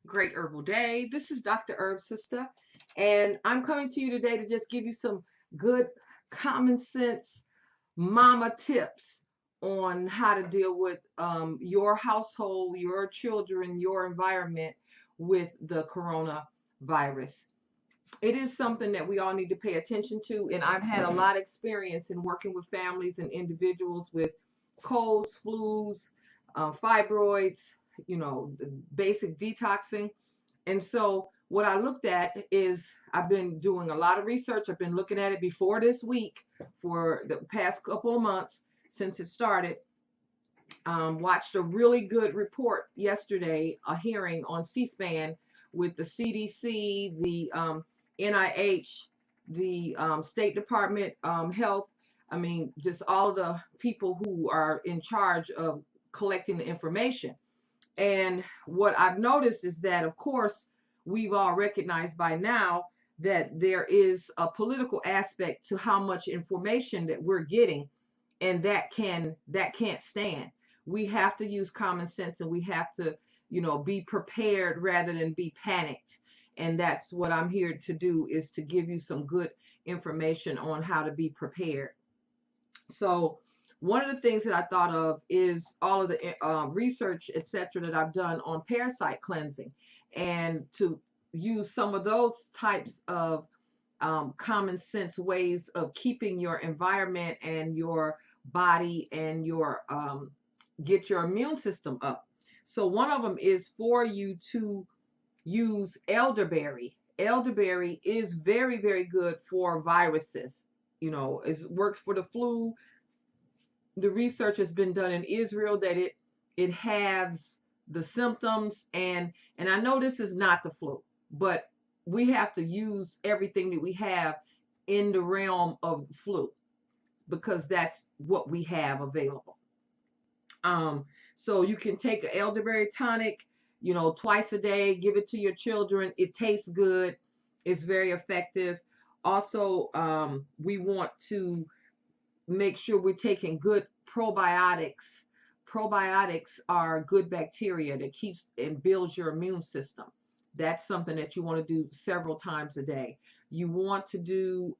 Great Herbal Day. This is Dr. Herb Sister, and I'm coming to you today to just give you some good common sense mama tips on how to deal with your household, your children, your environment with the coronavirus. It is something that we all need to pay attention to, and I've had a lot of experience in working with families and individuals with colds, flus, fibroids, basic detoxing. And so what I looked at is I've been doing a lot of research. I've been looking at it before this week for the past couple of months since it started. Watched a really good report yesterday, a hearing on C-SPAN with the CDC, the NIH, the State Department Health. I mean, just all of the people who are in charge of collecting the information. And what I've noticed is that, of course, we've all recognized by now that there is a political aspect to how much information that we're getting, and that can't stand. We have to use common sense, and we have to, be prepared rather than be panicked. And that's what I'm here to do, is to give you some good information on how to be prepared. So one of the things that I thought of is all of the research, etc., that I've done on parasite cleansing, and to use some of those types of common sense ways of keeping your environment and your body and your get your immune system up. So one of them is for you to use elderberry. Elderberry is very, very good for viruses. It works for the flu. The research has been done in Israel that it halves the symptoms, and I know this is not the flu, but we have to use everything that we have in the realm of the flu because that's what we have available. So you can take an elderberry tonic, twice a day, give it to your children. It tastes good. It's very effective. Also, we want to make sure we're taking good probiotics. Probiotics are good bacteria that keeps and builds your immune system. That's something that you want to do several times a day. You want to do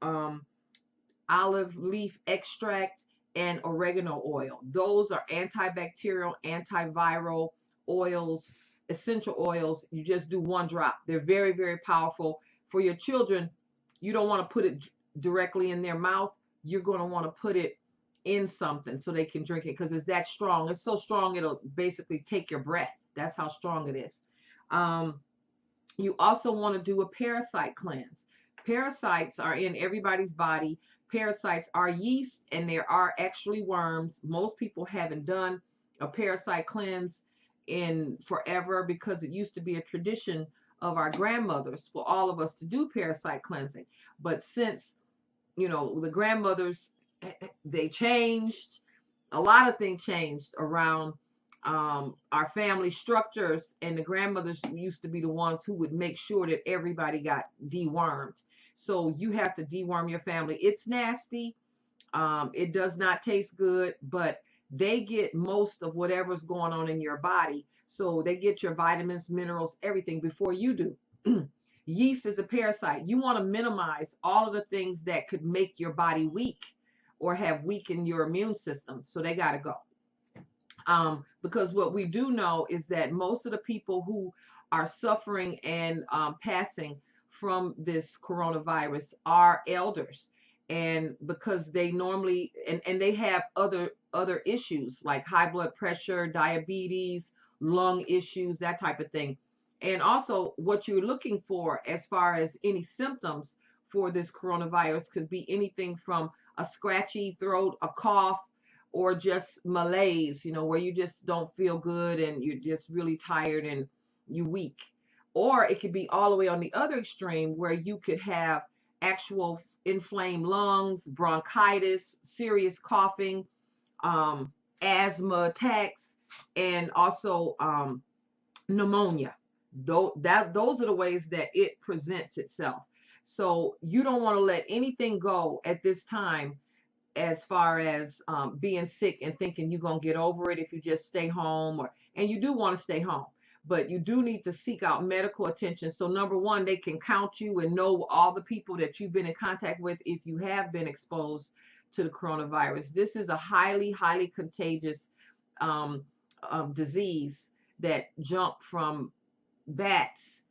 olive leaf extract and oregano oil. Those are antibacterial, antiviral oils, essential oils. You just do one drop. They're very, very powerful. For your children, you don't want to put it directly in their mouth. You're going to want to put it in something so they can drink it because it's that strong. It's so strong it'll basically take your breath. That's how strong it is. You also want to do a parasite cleanse. Parasites are in everybody's body. Parasites are yeast, and there are actually worms. Most people haven't done a parasite cleanse in forever because it used to be a tradition of our grandmothers for all of us to do parasite cleansing. But since, the grandmothers, they changed, a lot of things changed around our family structures, and the grandmothers used to be the ones who would make sure that everybody got dewormed. So you have to deworm your family. It's nasty. It does not taste good, but they get most of whatever's going on in your body. So they get your vitamins, minerals, everything before you do. Yeast is a parasite. You want to minimize all of the things that could make your body weak or have weakened your immune system. So they got to go. Because what we do know is that most of the people who are suffering and passing from this coronavirus are elders, and because they normally and they have other issues like high blood pressure, diabetes, lung issues, that type of thing. And also what you're looking for as far as any symptoms for this coronavirus could be anything from a scratchy throat, a cough, or just malaise, where you just don't feel good and you're just really tired and you weak. Or it could be all the way on the other extreme where you could have actual inflamed lungs, bronchitis, serious coughing, asthma attacks, and also pneumonia. Those are the ways that it presents itself. So you don't want to let anything go at this time as far as being sick and thinking you're going to get over it if you just stay home, and you do want to stay home. but you do need to seek out medical attention. So number one, they can count you and know all the people that you've been in contact with if you have been exposed to the coronavirus. This is a highly, highly contagious um, disease that jumped from bats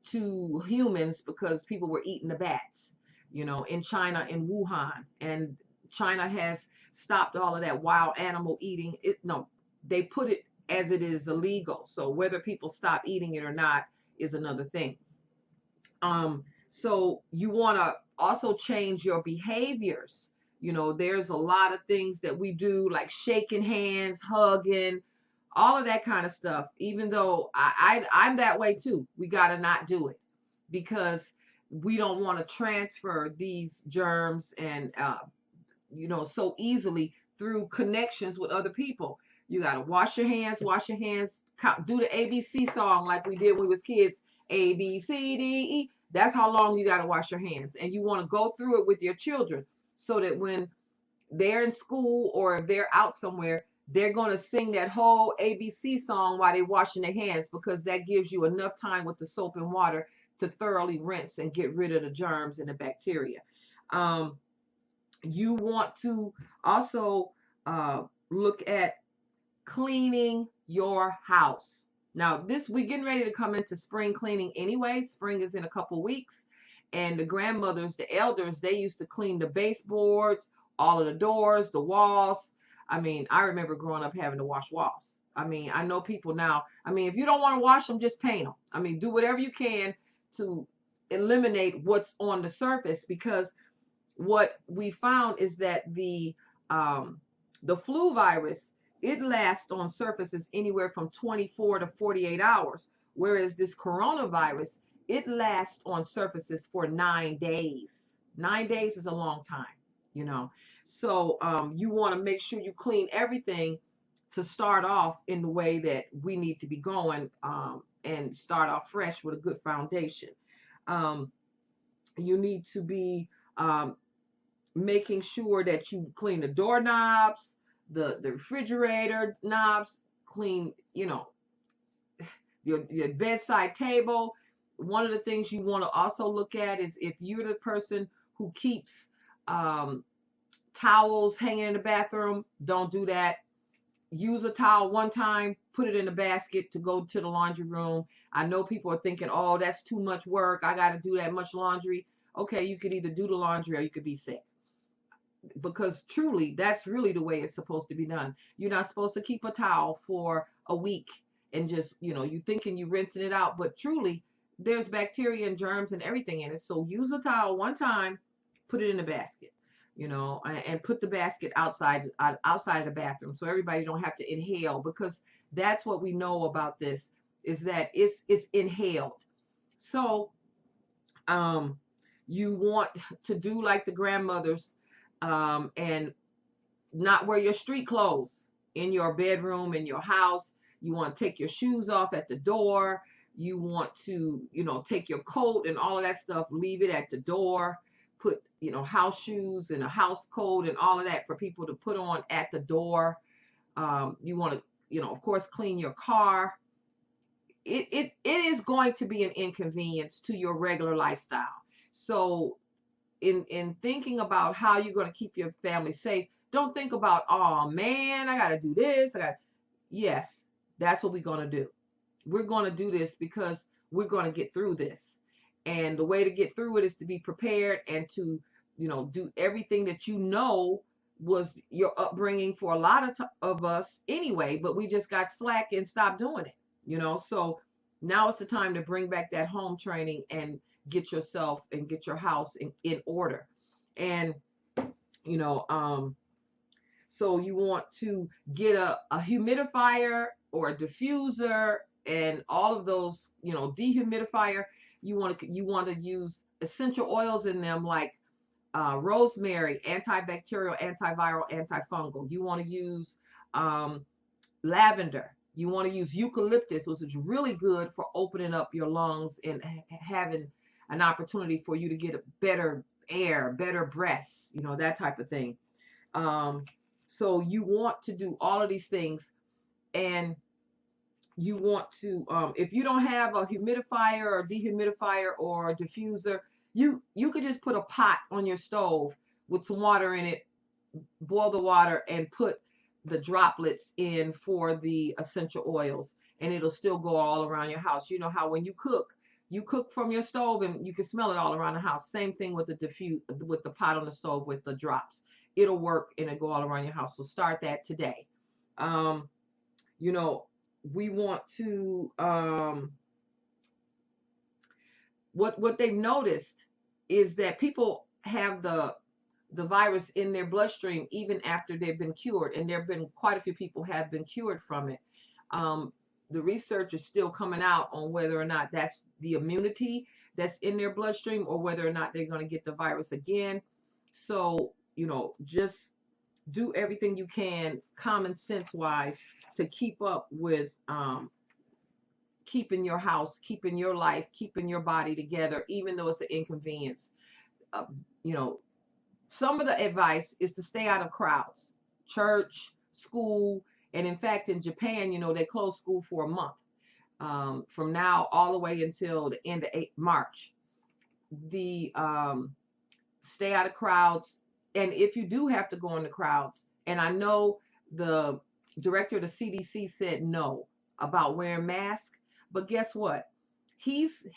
to humans because people were eating the bats, in China, in Wuhan. And China has stopped all of that wild animal eating. No, they put it as it is illegal. So whether people stop eating it or not is another thing. So you want to also change your behaviors. There's a lot of things that we do, like shaking hands, hugging, all of that kind of stuff. Even though I'm that way too, we got to not do it because we don't want to transfer these germs and so easily through connections with other people. You got to wash your hands, do the ABC song like we did when we was kids. A, B, C, D, E. That's how long you got to wash your hands. And you want to go through it with your children so that when they're in school or if they're out somewhere, they're going to sing that whole ABC song while they're washing their hands, because that gives you enough time with the soap and water to thoroughly rinse and get rid of the germs and the bacteria. You want to also look at cleaning your house. Now, we're getting ready to come into spring cleaning anyway. Spring is in a couple weeks. And the grandmothers, the elders, they used to clean the baseboards, all of the doors, the walls. I mean, I remember growing up having to wash walls. I mean, I know people now. I mean, if you don't want to wash them, just paint them. I mean, do whatever you can to eliminate what's on the surface, because what we found is that the flu virus, it lasts on surfaces anywhere from 24 to 48 hours, whereas this coronavirus, it lasts on surfaces for 9 days. 9 days is a long time, So you want to make sure you clean everything to start off in the way that we need to be going, and start off fresh with a good foundation. You need to be making sure that you clean the doorknobs, the refrigerator knobs, clean, your bedside table. One of the things you want to also look at is if you're the person who keeps towels hanging in the bathroom, don't do that. Use a towel one time, put it in a basket to go to the laundry room. I know people are thinking, oh, that's too much work. I got to do that much laundry. Okay, you could either do the laundry or you could be sick. Because truly, that's really the way it's supposed to be done. You're not supposed to keep a towel for a week and just, you thinking you're rinsing it out, but truly there's bacteria and germs and everything in it. So use a towel one time, put it in a basket, and put the basket outside of the bathroom so everybody don't have to inhale, because that's what we know about this, is that it's inhaled. So you want to do like the grandmothers, and not wear your street clothes in your bedroom, in your house. You want to take your shoes off at the door. You want to, take your coat and all of that stuff, leave it at the door. Put, house shoes and a house coat and all of that for people to put on at the door. You want to, of course, clean your car. It is going to be an inconvenience to your regular lifestyle. So in thinking about how you're going to keep your family safe, don't think about, oh man, I got to do this. Yes, that's what we're going to do. We're going to do this because we're going to get through this. And the way to get through it is to be prepared and to, do everything that was your upbringing for a lot of us anyway, but we just got slack and stopped doing it, So now it's the time to bring back that home training and get yourself and get your house in order. And, so you want to get a humidifier or a diffuser and all of those, dehumidifier. You want to use essential oils in them, like rosemary, antibacterial, antiviral, antifungal. You want to use lavender. You want to use eucalyptus, which is really good for opening up your lungs and having an opportunity for you to get a better air, better breaths, that type of thing. So you want to do all of these things. And you want to, if you don't have a humidifier or dehumidifier or a diffuser, you could just put a pot on your stove with some water in it, boil the water, and put the droplets in for the essential oils, and it'll still go all around your house. You know how when you cook from your stove and you can smell it all around the house. Same thing with with the pot on the stove with the drops. It'll work and it'll go all around your house. So start that today. Um, you know, we want to what they've noticed is that people have the virus in their bloodstream even after they've been cured, and there have been quite a few people have been cured from it. Um, the research is still coming out on whether or not that's the immunity that's in their bloodstream or whether or not they're going to get the virus again. So, just do everything you can, common sense wise, to keep up with keeping your house, keeping your life, keeping your body together, even though it's an inconvenience. Uh, you know, some of the advice is to stay out of crowds, church, school, and in fact, in Japan, they close school for a month, from now all the way until the end of March. The Stay out of crowds, and if you do have to go in the crowds, and I know the director of the CDC said no about wearing masks, but guess what? His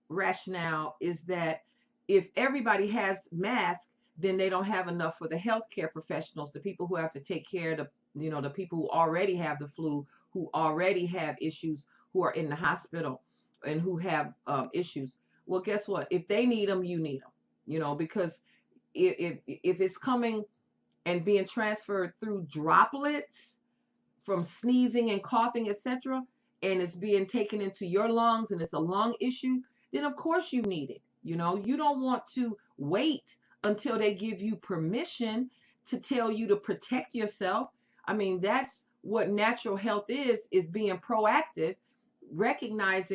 rationale is that if everybody has masks, then they don't have enough for the healthcare professionals, the people who have to take care of the people who already have the flu, who already have issues, who are in the hospital, and who have issues. Well, guess what? If they need them, you need them. Because if it's coming and being transferred through droplets from sneezing and coughing, etc., and it's being taken into your lungs and it's a lung issue, then of course you need it. You don't want to wait until they give you permission to tell you to protect yourself. I mean, that's what natural health is being proactive, recognizing